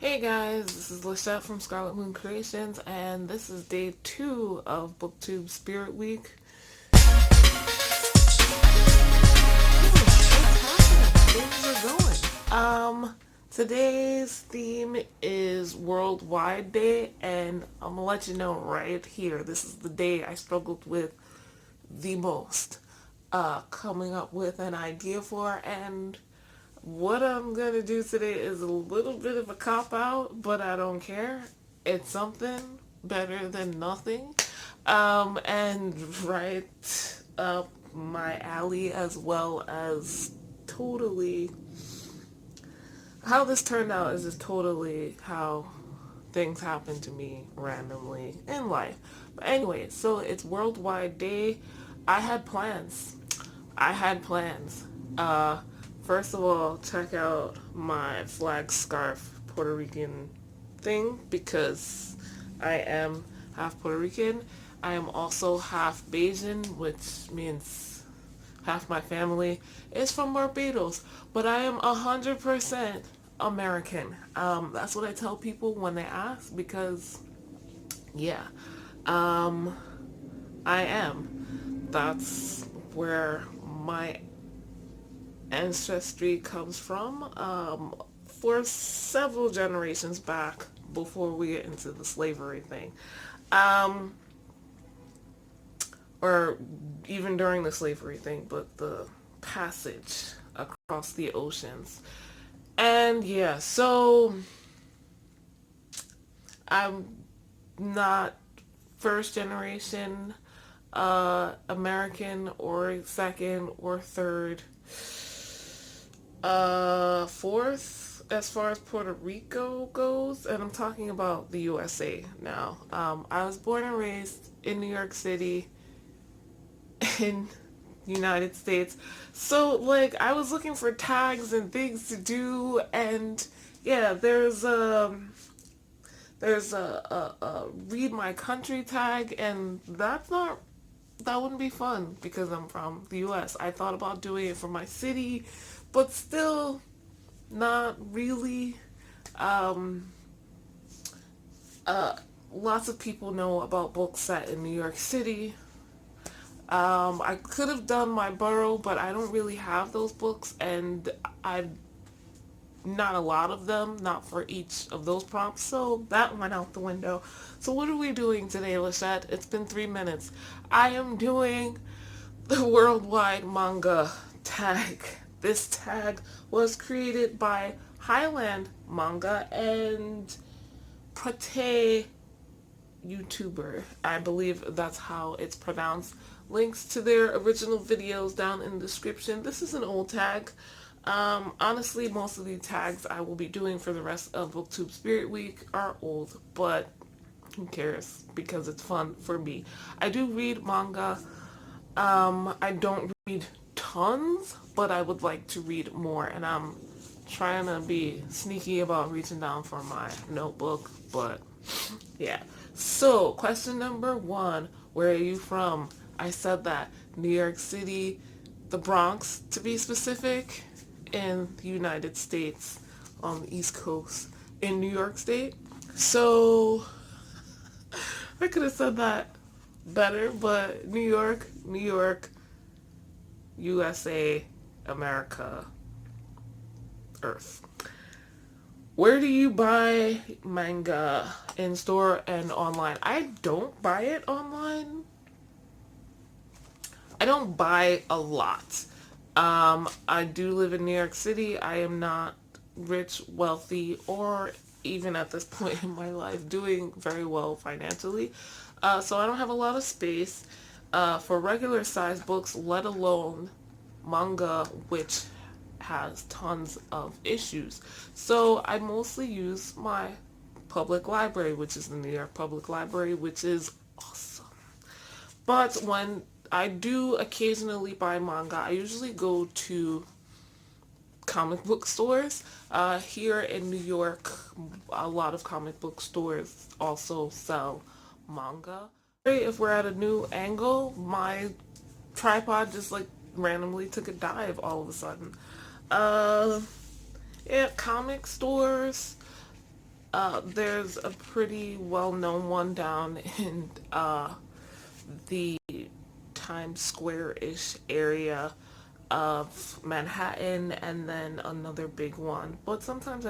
Hey guys, this is Lachette from Scarlet Moon Creations, and this is day 2 of Booktube Spirit Week. Things are going. Today's theme is Worldwide Day, and I'm gonna let you know right here, this is the day I struggled with the most, coming up with an idea for, and what I'm gonna do today is a little bit of a cop out, but I don't care. It's something better than nothing. And right up my alley, as well as totally how this turned out is just totally how things happen to me randomly in life. But anyway, so it's Worldwide Day. I had plans. I had plans. First of all, check out my flag scarf Puerto Rican thing because I am half Puerto Rican. I am also half Bayesian, which means half my family is from Barbados, but I am 100% American. That's what I tell people when they ask because, yeah, um, I am. That's where my ancestry comes from, for several generations back before we get into the slavery thing. Um, or even during the slavery thing, but the passage across the oceans. And yeah, so I'm not first generation American or second or third. Fourth as far as Puerto Rico goes, and I'm talking about the USA now. I was born and raised in New York City in United States. So like I was looking for tags and things to do, and yeah, there's a read my country tag, and that wouldn't be fun because I'm from the US. I thought about doing it for my city, but still not really. Um, uh, Lots of people know about books set in New York City. I could have done my borough, but I don't really have those books, and I not a lot of them, not for each of those prompts, so that went out the window. So what are we doing today, Lachette? It's been 3 minutes. I am doing the Worldwide Manga tag. This tag was created by Highland Manga and Prate YouTuber. I believe that's how it's pronounced. Links to their original videos down in the description. This is an old tag. Honestly, most of the tags I will be doing for the rest of Booktube Spirit Week are old, but who cares? Because it's fun for me. I do read manga. I don't read tons, but I would like to read more, and I'm trying to be sneaky about reaching down for my notebook, but yeah. So, question number 1, where are you from? I said that. New York City, the Bronx to be specific, in the United States, on the East Coast, in New York State. So, I could have said that better, but New York, USA, America, Earth. Where do you buy manga? In store and online? I don't buy it online. I don't buy a lot. I do live in New York City. I am not rich, wealthy, or even at this point in my life doing very well financially. So I don't have a lot of space for regular size books, let alone manga, which has tons of issues. So I mostly use my public library, which is the New York Public Library, which is awesome. But when I do occasionally buy manga, I usually go to comic book stores. Here in New York, a lot of comic book stores also sell manga. If we're at a new angle, my tripod just like randomly took a dive all of a sudden. Uh, yeah, comic stores. There's a pretty well-known one down in the Times Square-ish area of Manhattan, and then another big one. But sometimes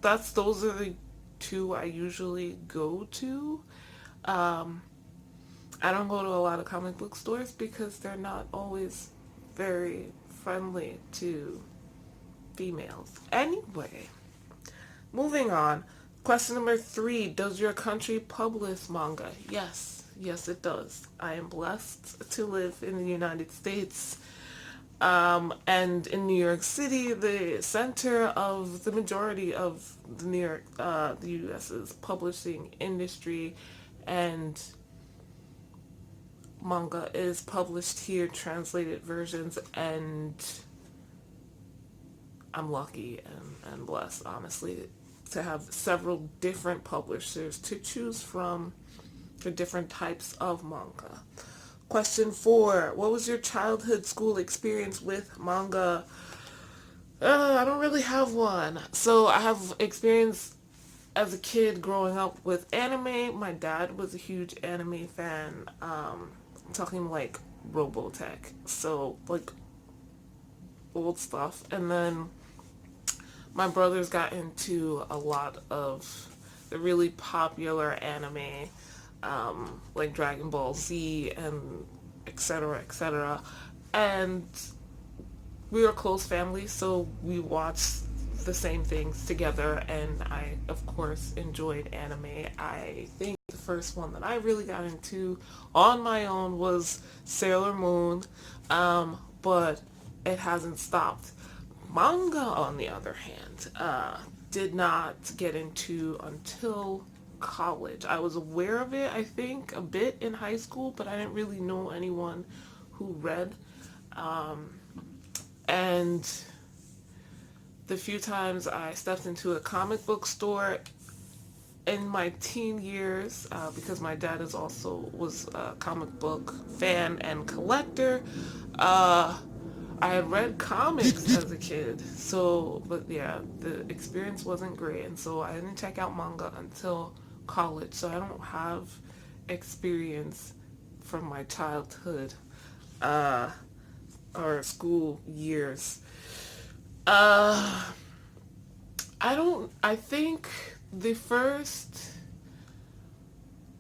those are the two I usually go to. Um, I don't go to a lot of comic book stores because they're not always very friendly to females. Anyway, moving on. Question number 3. Does your country publish manga? Yes. Yes, it does. I am blessed to live in the United States. And in New York City, the center of the majority of the U.S.'s publishing industry, and manga is published here, translated versions, and I'm lucky and blessed, honestly, to have several different publishers to choose from for different types of manga. Question 4. What was your childhood school experience with manga? I don't really have one. So I have experience as a kid growing up with anime. My dad was a huge anime fan. I'm talking like Robotech. So like old stuff. And then my brothers got into a lot of the really popular anime, like Dragon Ball Z and etc. etc. And we were a close family, so we watched the same things together, and I, of course, enjoyed anime. I think the first one that I really got into on my own was Sailor Moon, but it hasn't stopped. Manga, on the other hand, did not get into until college. I was aware of it, I think, a bit in high school, but I didn't really know anyone who read. And the few times I stepped into a comic book store in my teen years, because my dad was a comic book fan and collector, I had read comics as a kid, so, but yeah, the experience wasn't great, and so I didn't check out manga until college, so I don't have experience from my childhood, or school years. Uh, I think the first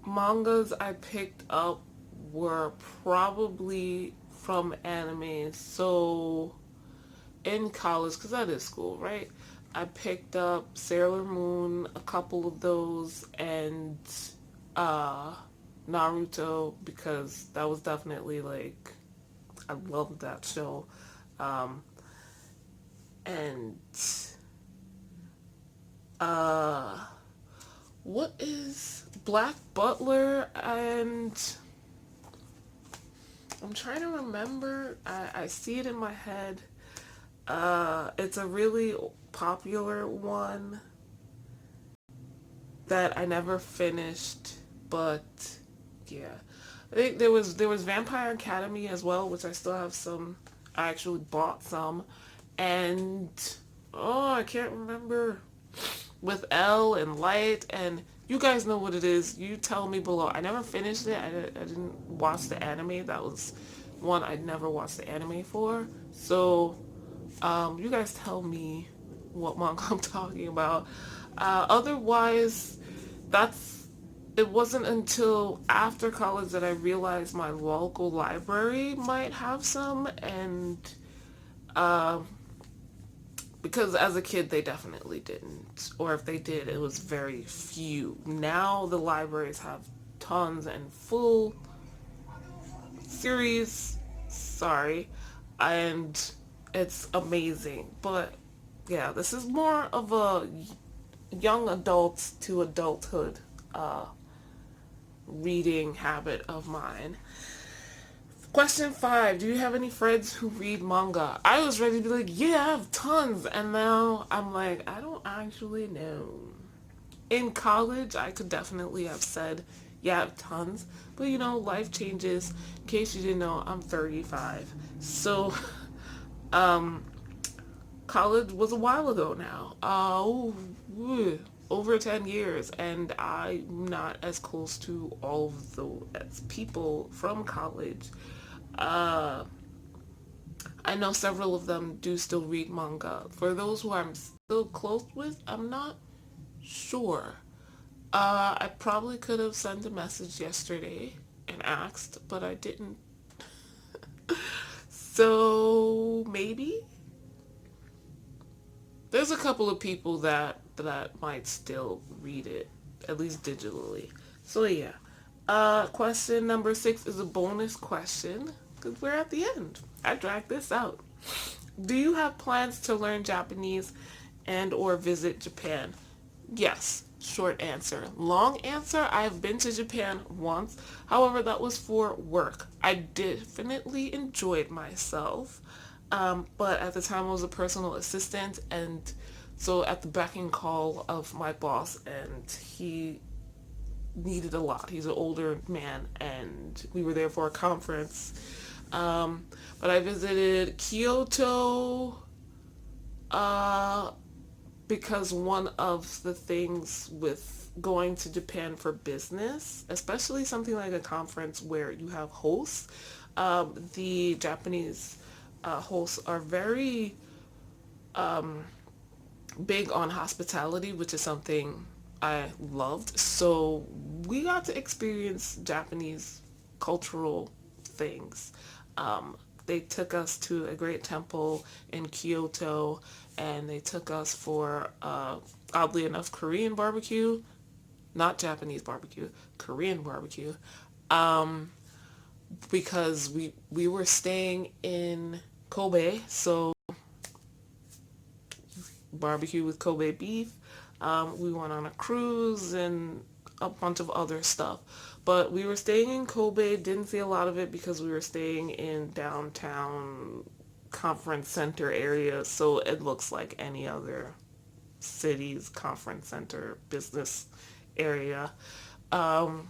mangas I picked up were probably from anime. So in college, because that is school, right? I picked up Sailor Moon, a couple of those, and uh, Naruto, because that was definitely like, I loved that show. Um, and uh, what is Black Butler, and I'm trying to remember. I see it in my head. It's a really popular one that I never finished, but yeah. I think there was Vampire Academy as well, which I still have some. I actually bought some, and oh, I can't remember, with L and Light, and you guys know what it is. You tell me below. I never finished it. I didn't watch the anime. That was one I'd never watched the anime for. So, you guys tell me what manga I'm talking about. Otherwise, it wasn't until after college that I realized my local library might have some, and uh, because as a kid they definitely didn't, or if they did, it was very few. Now the libraries have tons and full series, sorry, and it's amazing. But yeah, this is more of a young adult to adulthood reading habit of mine. Question 5. Do you have any friends who read manga? I was ready to be like, yeah, I have tons. And now I'm like, I don't actually know. In college, I could definitely have said, yeah, I have tons. But life changes. In case you didn't know, I'm 35. So, college was a while ago now. Over 10 years, and I'm not as close to all of the as people from college. Uh, I know several of them do still read manga. For those who I'm still close with, I'm not sure. I probably could have sent a message yesterday and asked, but I didn't. So maybe there's a couple of people that might still read it, at least digitally. So yeah. Question number 6 is a bonus question because we're at the end. I dragged this out. Do you have plans to learn Japanese and or visit Japan? Yes. Short answer. Long answer, I've been to Japan once. However, that was for work. I definitely enjoyed myself. But at the time I was a personal assistant, and so at the beck and call of my boss, and he needed a lot. He's an older man, and we were there for a conference. But I visited Kyoto, uh, because one of the things with going to Japan for business, especially something like a conference where you have hosts, the Japanese hosts are very big on hospitality, which is something I loved. So we got to experience Japanese cultural things. They took us to a great temple in Kyoto, and they took us for, oddly enough, Korean barbecue. Not Japanese barbecue, Korean barbecue. Um, because we were staying in Kobe, so barbecue with Kobe beef. We went on a cruise and a bunch of other stuff. But we were staying in Kobe, didn't see a lot of it because we were staying in downtown conference center area, so it looks like any other city's conference center business area. Um,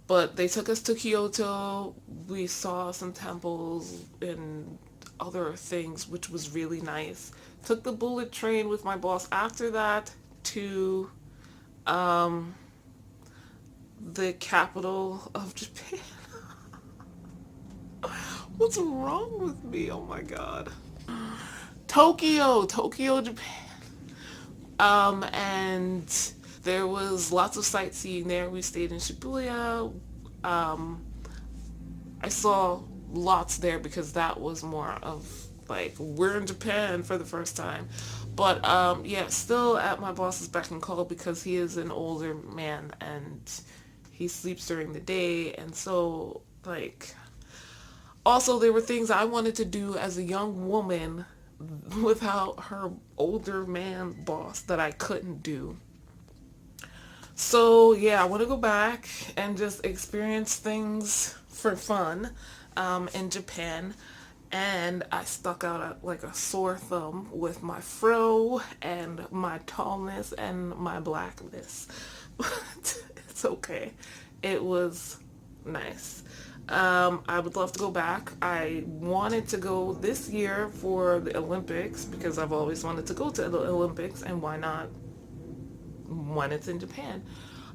but they took us to Kyoto. We saw some temples and other things, which was really nice. Took the bullet train with my boss after that to um, the capital of Japan. What's wrong with me? Oh my god. Tokyo, Japan. And there was lots of sightseeing there. We stayed in Shibuya. Um, I saw lots there because that was more of like we're in Japan for the first time. But yeah, still at my boss's beck and call because he is an older man and he sleeps during the day, and so like also there were things I wanted to do as a young woman without her older man boss that I couldn't do. So yeah, I want to go back and just experience things for fun in Japan. And I stuck out like a sore thumb with my fro and my tallness and my blackness. But it's okay. It was nice. I would love to go back. I wanted to go this year for the Olympics because I've always wanted to go to the Olympics, and why not when it's in Japan?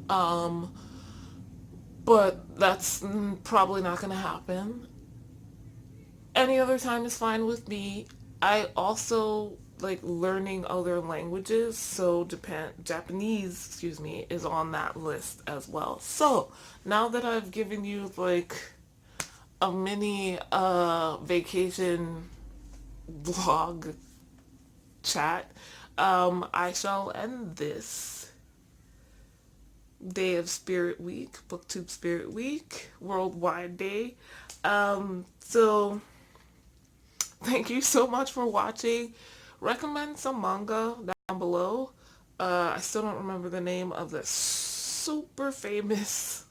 Um, but that's probably not going to happen. Any other time is fine with me. I also like learning other languages, so Japanese, excuse me, is on that list as well. So now that I've given you like a mini vacation vlog chat, I shall end this day of Spirit Week, Booktube Spirit Week, Worldwide Day. So thank you so much for watching. Recommend some manga down below. I still don't remember the name of the super famous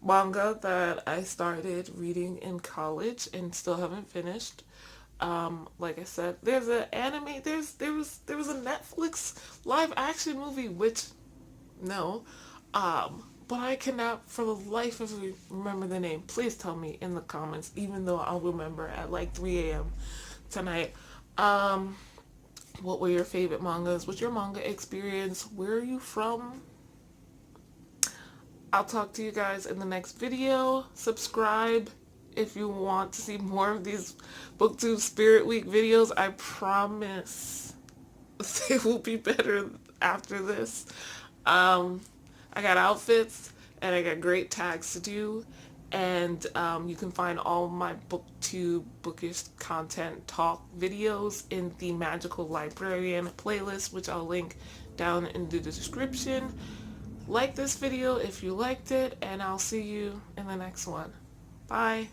manga that I started reading in college and still haven't finished. Like I said, there's an anime. There was a Netflix live action movie, which no, but I cannot for the life of me remember the name. Please tell me in the comments, even though I'll remember at like 3 a.m. tonight. Um, what were your favorite mangas? What's your manga experience? Where are you from? I'll talk to you guys in the next video. Subscribe if you want to see more of these Booktube Spirit Week videos. I promise they will be better after this. I got outfits and I got great tags to do, and you can find all my Booktube bookish content talk videos in the Magical Librarian playlist, which I'll link down in the description. Like this video if you liked it, and I'll see you in the next one. Bye.